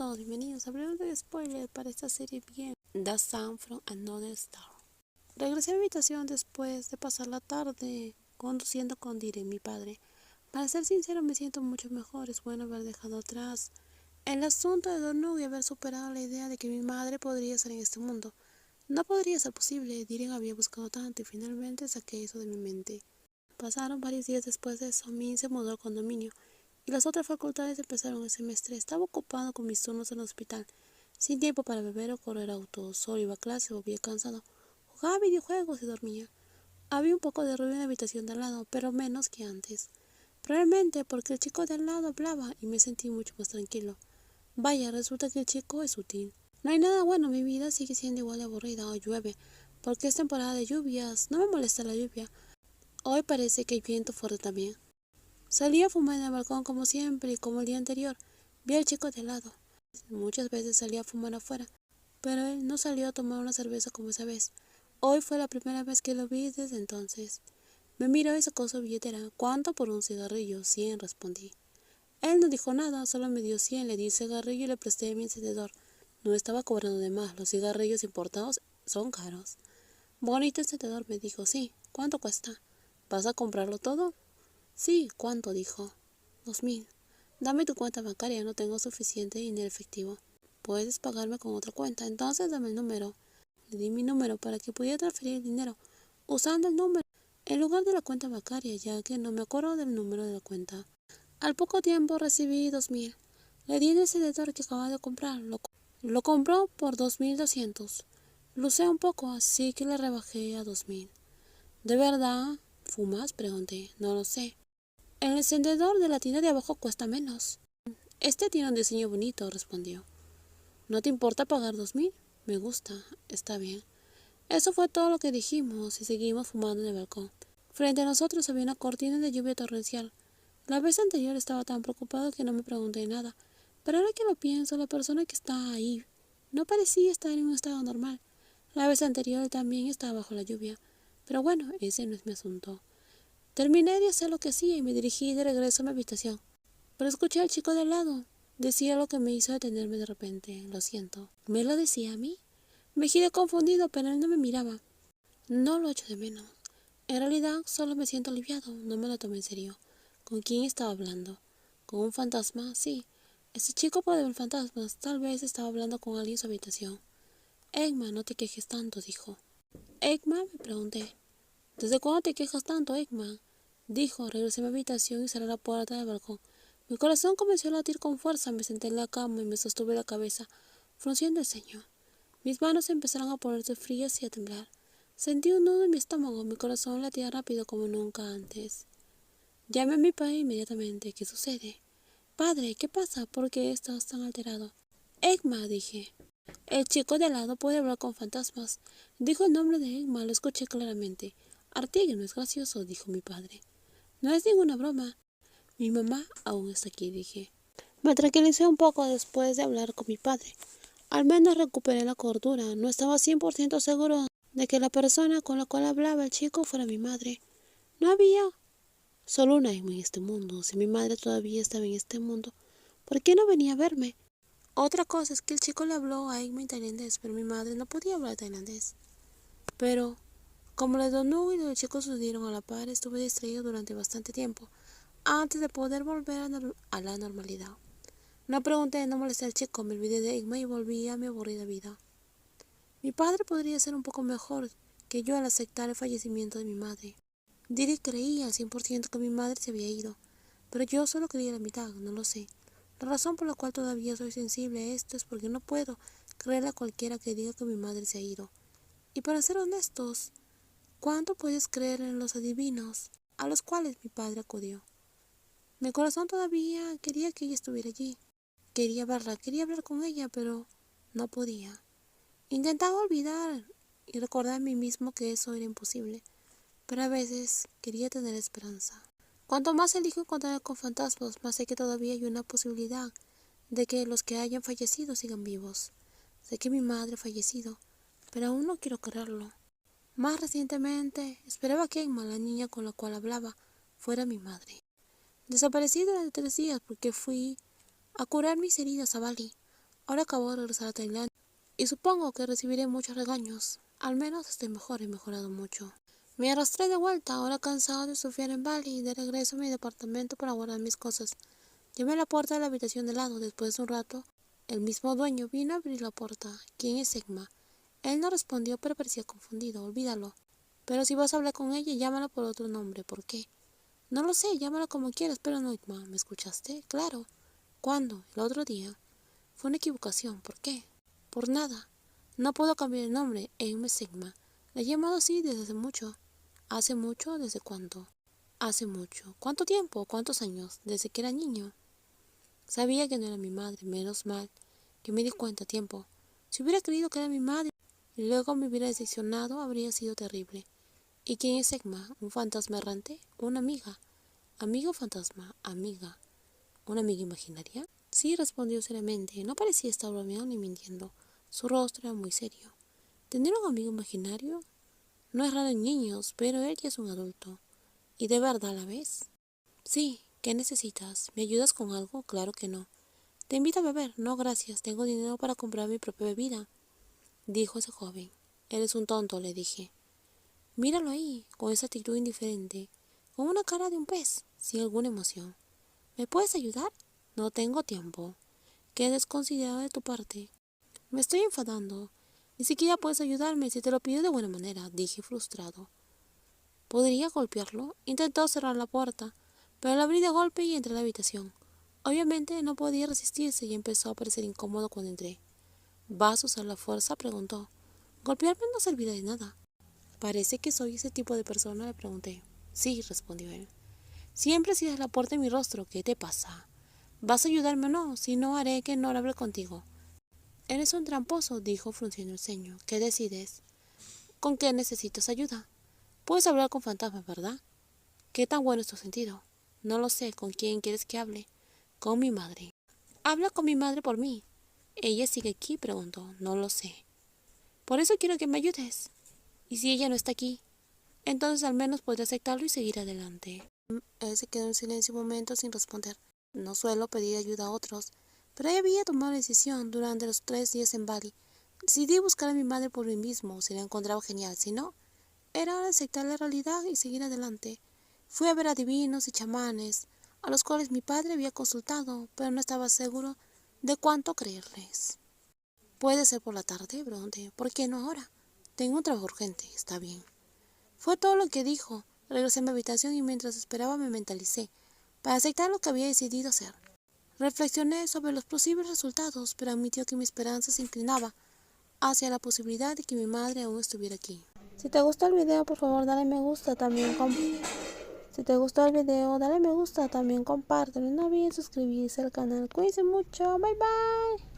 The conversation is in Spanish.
todos, bienvenidos a Hablemos de Spoiler para esta serie bien The Sun from Another Star. Regresé a mi habitación después de pasar la tarde conduciendo con Dire, mi padre. Para ser sincero, me siento mucho mejor. Es bueno haber dejado atrás el asunto de Donut y haber superado la idea de que mi madre podría estar en este mundo. No podría ser posible. Dire había buscado tanto y finalmente saqué eso de mi mente. Pasaron varios días después de eso. Min se mudó al condominio y las otras facultades empezaron el semestre. Estaba ocupado con mis turnos en el hospital, sin tiempo para beber o correr autos. Solo iba a clase, volvía cansado, jugaba videojuegos y dormía. Había un poco de ruido en la habitación de al lado, pero menos que antes. Probablemente porque el chico de al lado hablaba y me sentí mucho más tranquilo. Vaya, resulta que el chico es útil. No hay nada bueno, mi vida sigue siendo igual de aburrida. Hoy llueve, porque es temporada de lluvias. No me molesta la lluvia. Hoy parece que hay viento fuerte también. Salí a fumar en el balcón como siempre y como el día anterior. Vi al chico de al lado. Muchas veces salía a fumar afuera, pero él no salió a tomar una cerveza como esa vez. Hoy fue la primera vez que lo vi desde entonces. Me miró y sacó su billetera. ¿Cuánto por un cigarrillo? 100, respondí. Él no dijo nada, solo me dio 100, le di el cigarrillo y le presté mi encendedor. No estaba cobrando de más, los cigarrillos importados son caros. Bonito encendedor, me dijo. Sí, ¿cuánto cuesta? ¿Vas a comprarlo todo? Sí, ¿cuánto? Dijo. 2000. Dame tu cuenta bancaria, no tengo suficiente dinero efectivo. Puedes pagarme con otra cuenta, entonces dame el número. Le di mi número para que pudiera transferir el dinero, usando el número en lugar de la cuenta bancaria, ya que no me acuerdo del número de la cuenta. Al poco tiempo recibí 2000. Le di el encendedor que acababa de comprar. Lo compró por 2200. Lo usé un poco, así que le rebajé a 2000. ¿De verdad? ¿Fumas? Pregunté. No lo sé. El encendedor de la tienda de abajo cuesta menos. Este tiene un diseño bonito, respondió. ¿No te importa pagar 2000? Me gusta, está bien. Eso fue todo lo que dijimos y seguimos fumando en el balcón. Frente a nosotros había una cortina de lluvia torrencial. La vez anterior estaba tan preocupado que no me pregunté nada, pero ahora que lo pienso, la persona que está ahí no parecía estar en un estado normal. La vez anterior también estaba bajo la lluvia, pero bueno, ese no es mi asunto. Terminé de hacer lo que hacía y me dirigí de regreso a mi habitación. Pero escuché al chico de al lado. Decía algo que me hizo detenerme de repente. Lo siento. ¿Me lo decía a mí? Me giré confundido, pero él no me miraba. No lo echo de menos. En realidad, solo me siento aliviado. No me lo tomé en serio. ¿Con quién estaba hablando? ¿Con un fantasma? Sí. Ese chico puede ver fantasmas. Tal vez estaba hablando con alguien en su habitación. Eggman, no te quejes tanto, dijo. ¿Eggman? Me pregunté. ¿Desde cuándo te quejas tanto, Eggman? Dijo. Regresé a mi habitación y cerré la puerta del balcón. Mi corazón comenzó a latir con fuerza. Me senté en la cama y me sostuve la cabeza, frunciendo el ceño. Mis manos empezaron a ponerse frías y a temblar. Sentí un nudo en mi estómago. Mi corazón latía rápido como nunca antes. Llamé a mi padre inmediatamente. ¿Qué sucede? Padre, ¿qué pasa? ¿Por qué estás tan alterado? Eggman, dije. El chico de al lado puede hablar con fantasmas. Dijo el nombre de Eggman, lo escuché claramente. Artigue, no es gracioso, dijo mi padre. No es ninguna broma. Mi mamá aún está aquí, dije. Me tranquilicé un poco después de hablar con mi padre. Al menos recuperé la cordura. No estaba 100% seguro de que la persona con la cual hablaba el chico fuera mi madre. No había solo una Emma en este mundo. Si mi madre todavía estaba en este mundo, ¿por qué no venía a verme? Otra cosa es que el chico le habló a Emma en tailandés, pero mi madre no podía hablar tailandés. Pero, como le donó y los chicos sucedieron a la par, estuve distraído durante bastante tiempo, antes de poder volver a la normalidad. No pregunté, no molesté al chico, me olvidé de Emma y volví a mi aburrida vida. Mi padre podría ser un poco mejor que yo al aceptar el fallecimiento de mi madre. Diri creía al 100% que mi madre se había ido, pero yo solo creía la mitad, no lo sé. La razón por la cual todavía soy sensible a esto es porque no puedo creerle a cualquiera que diga que mi madre se ha ido. Y para ser honestos, ¿cuánto puedes creer en los adivinos a los cuales mi padre acudió? Mi corazón todavía quería que ella estuviera allí. Quería verla, quería hablar con ella, pero no podía. Intentaba olvidar y recordar a mí mismo que eso era imposible, pero a veces quería tener esperanza. Cuanto más elijo encontrar con fantasmas, más sé que todavía hay una posibilidad de que los que hayan fallecido sigan vivos. Sé que mi madre ha fallecido, pero aún no quiero creerlo. Más recientemente, esperaba que Emma, la niña con la cual hablaba, fuera mi madre. Desaparecí durante 3 días porque fui a curar mis heridas a Bali. Ahora acabo de regresar a Tailandia y supongo que recibiré muchos regaños. Al menos estoy mejor, he mejorado mucho. Me arrastré de vuelta, ahora cansado de surfear en Bali, de regreso a mi departamento para guardar mis cosas. Llamé a la puerta de la habitación de lado. Después de un rato, el mismo dueño vino a abrir la puerta. ¿Quién es Egma? Él no respondió, pero parecía confundido. Olvídalo. Pero si vas a hablar con ella, llámala por otro nombre. ¿Por qué? No lo sé, llámala como quieras, pero no, Egma. ¿Me escuchaste? Claro. ¿Cuándo? El otro día. Fue una equivocación. ¿Por qué? Por nada. No puedo cambiar el nombre. Egma es Egma. La he llamado así desde hace mucho. ¿Hace mucho? ¿Desde cuándo? Hace mucho. ¿Cuánto tiempo? ¿Cuántos años? Desde que era niño. Sabía que no era mi madre, menos mal que me di cuenta a tiempo. Si hubiera creído que era mi madre y luego me hubiera decepcionado, habría sido terrible. ¿Y quién es Egma? ¿Un fantasma errante? ¿Una amiga? ¿Amigo fantasma? ¿Amiga? ¿Una amiga imaginaria? Sí, respondió seriamente. No parecía estar bromeando ni mintiendo. Su rostro era muy serio. ¿Tener un amigo imaginario? No es raro en niños, pero él ya es un adulto. ¿Y de verdad a la vez? Sí. ¿Qué necesitas? ¿Me ayudas con algo? Claro que no. Te invito a beber. No, gracias. Tengo dinero para comprar mi propia bebida, dijo ese joven. Eres un tonto, le dije. Míralo ahí, con esa actitud indiferente, con una cara de un pez, sin alguna emoción. ¿Me puedes ayudar? No tengo tiempo. Qué desconsiderado de tu parte. Me estoy enfadando. Ni siquiera puedes ayudarme si te lo pido de buena manera, dije frustrado. ¿Podría golpearlo? Intentó cerrar la puerta, pero la abrí de golpe y entré a la habitación. Obviamente no podía resistirse y empezó a parecer incómodo cuando entré. ¿Vas a usar la fuerza? Preguntó. Golpearme no servirá de nada. Parece que soy ese tipo de persona, le pregunté. Sí, respondió él. Siempre cierras la puerta en mi rostro. ¿Qué te pasa? ¿Vas a ayudarme o no? Si no, haré que no hable contigo. Eres un tramposo, dijo frunciendo el ceño. ¿Qué decides? ¿Con qué necesitas ayuda? Puedes hablar con fantasmas, ¿verdad? ¿Qué tan bueno es tu sentido? No lo sé. ¿Con quién quieres que hable? Con mi madre. Habla con mi madre por mí. ¿Ella sigue aquí? Preguntó. No lo sé. Por eso quiero que me ayudes. ¿Y si ella no está aquí? Entonces al menos podré aceptarlo y seguir adelante. Él se quedó en silencio un momento sin responder. No suelo pedir ayuda a otros, pero ella había tomado la decisión durante los 3 días en Bali. Decidí buscar a mi madre por mí mismo, si la encontraba genial, si no, era hora de aceptar la realidad y seguir adelante. Fui a ver a divinos y chamanes, a los cuales mi padre había consultado, pero no estaba seguro de cuánto creerles. ¿Puede ser por la tarde? Pregunté. ¿Por qué no ahora? Tengo un trabajo urgente. Está bien. Fue todo lo que dijo. Regresé a mi habitación y mientras esperaba me mentalicé para aceptar lo que había decidido hacer. Reflexioné sobre los posibles resultados, pero admitió que mi esperanza se inclinaba hacia la posibilidad de que mi madre aún estuviera aquí. Si te gustó el video, por favor dale me gusta, Si te gustó el video, dale me gusta, también compártelo y no olvides suscribirse al canal. Cuídense mucho, bye bye.